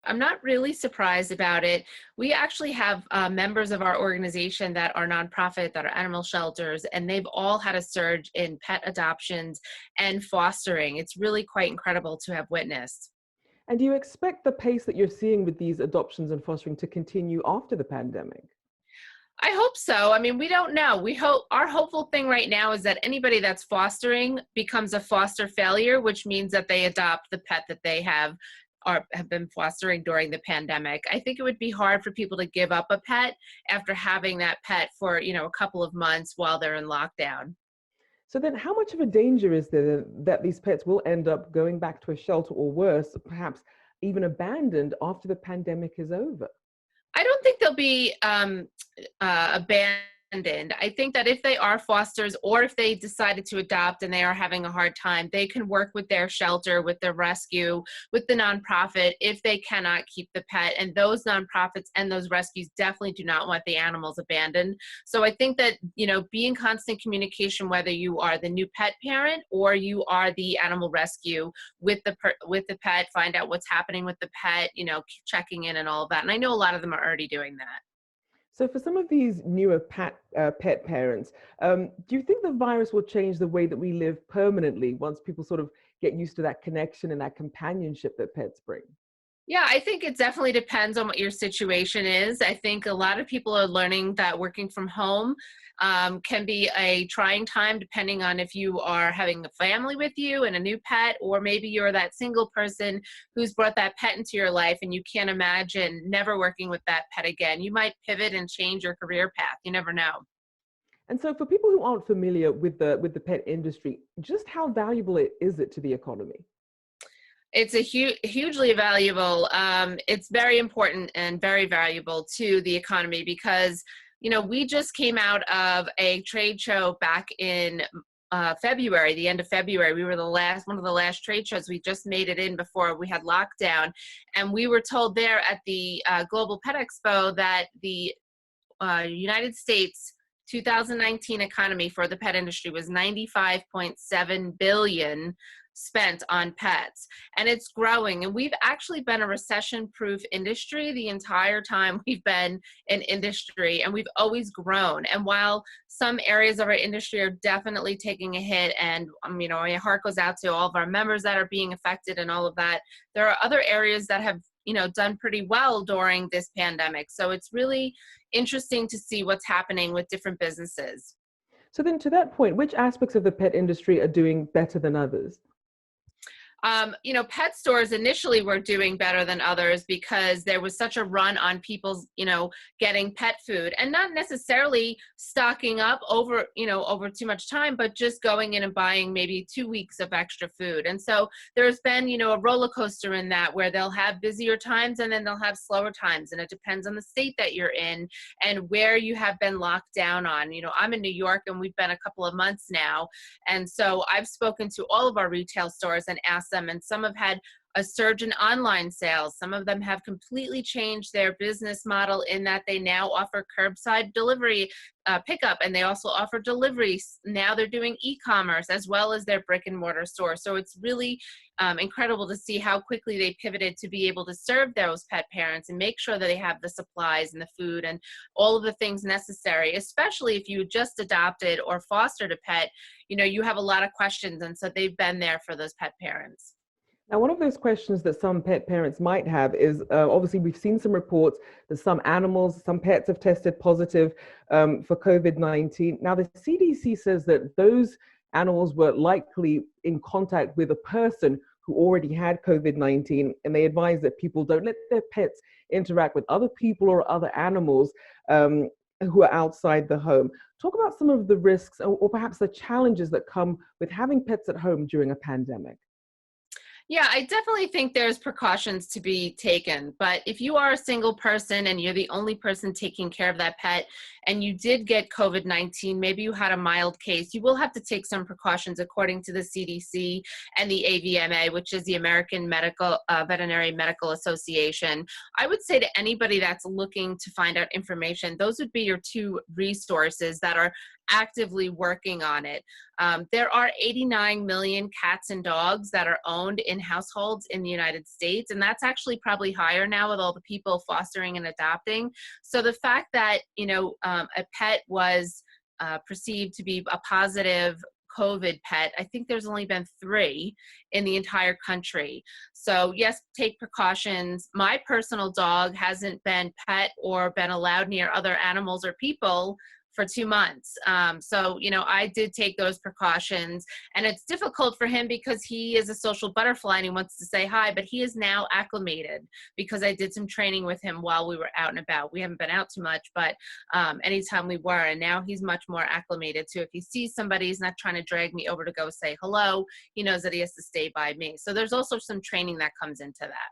I'm not really surprised about it. We actually have members of our organization that are nonprofit, that are animal shelters, and they've all had a surge in pet adoptions and fostering. It's really quite incredible to have witnessed. And do you expect the pace that you're seeing with these adoptions and fostering to continue after the pandemic? I hope so. I mean, we don't know. We hope our hopeful thing right now is that anybody that's fostering becomes a foster failure, which means that they adopt the pet that they have or have been fostering during the pandemic. I think it would be hard for people to give up a pet after having that pet for, a couple of months while they're in lockdown. So then how much of a danger is there that these pets will end up going back to a shelter or worse, perhaps even abandoned after the pandemic is over? I don't think they'll be abandoned. I think that if they are fosters or if they decided to adopt and they are having a hard time, they can work with their shelter, with the rescue, with the nonprofit if they cannot keep the pet. And those nonprofits and those rescues definitely do not want the animals abandoned. So I think that, be in constant communication, whether you are the new pet parent or you are the animal rescue with the pet, find out what's happening with the pet, checking in and all of that. And I know a lot of them are already doing that. So for some of these newer pet parents, do you think the virus will change the way that we live permanently once people sort of get used to that connection and that companionship that pets bring? Yeah, I think it definitely depends on what your situation is. I think a lot of people are learning that working from home can be a trying time depending on if you are having a family with you and a new pet, or maybe you're that single person who's brought that pet into your life and you can't imagine never working with that pet again. You might pivot and change your career path. You never know. And so for people who aren't familiar with the pet industry, just how valuable is it to the economy? It's a hugely valuable. It's very important and very valuable to the economy because, we just came out of a trade show back in February, the end of February. We were one of the last trade shows. We just made it in before we had lockdown. And we were told there at the Global Pet Expo that the United States 2019 economy for the pet industry was 95.7 billion spent on pets, and it's growing. And we've actually been a recession-proof industry the entire time we've been in industry, and we've always grown. And while some areas of our industry are definitely taking a hit, and my heart goes out to all of our members that are being affected and all of that, there are other areas that have done pretty well during this pandemic. So it's really interesting to see what's happening with different businesses. So then to that point, which aspects of the pet industry are doing better than others? Pet stores initially were doing better than others because there was such a run on people's, getting pet food, and not necessarily stocking up over too much time, but just going in and buying maybe 2 weeks of extra food. And so there's been, a roller coaster in that where they'll have busier times and then they'll have slower times. And it depends on the state that you're in and where you have been locked down on. I'm in New York and we've been a couple of months now. And so I've spoken to all of our retail stores and asked them, and some have had a surge in online sales. Some of them have completely changed their business model in that they now offer curbside delivery pickup, and they also offer deliveries. Now they're doing e-commerce as well as their brick and mortar store. So it's really incredible to see how quickly they pivoted to be able to serve those pet parents and make sure that they have the supplies and the food and all of the things necessary, especially if you just adopted or fostered a pet. You have a lot of questions, and so they've been there for those pet parents. Now, one of those questions that some pet parents might have is obviously we've seen some reports that some pets have tested positive for COVID-19. Now, the CDC says that those animals were likely in contact with a person who already had COVID-19, and they advise that people don't let their pets interact with other people or other animals who are outside the home. Talk about some of the risks or perhaps the challenges that come with having pets at home during a pandemic. Yeah, I definitely think there's precautions to be taken. But if you are a single person and you're the only person taking care of that pet and you did get COVID-19, maybe you had a mild case, you will have to take some precautions according to the CDC and the AVMA, which is the American Veterinary Medical Association. I would say to anybody that's looking to find out information, those would be your two resources that are actively working on it. There are 89 million cats and dogs that are owned in households in the United States, and that's actually probably higher now with all the people fostering and adopting. So the fact that, a pet was perceived to be a positive COVID pet, I think there's only been 3 in the entire country. So yes, take precautions. My personal dog hasn't been pet or been allowed near other animals or people for 2 months. So, I did take those precautions, and it's difficult for him because he is a social butterfly and he wants to say hi, but he is now acclimated because I did some training with him while we were out and about. We haven't been out too much, but anytime we were, and now he's much more acclimated to, if he sees somebody, he's not trying to drag me over to go say hello. He knows that he has to stay by me. So there's also some training that comes into that.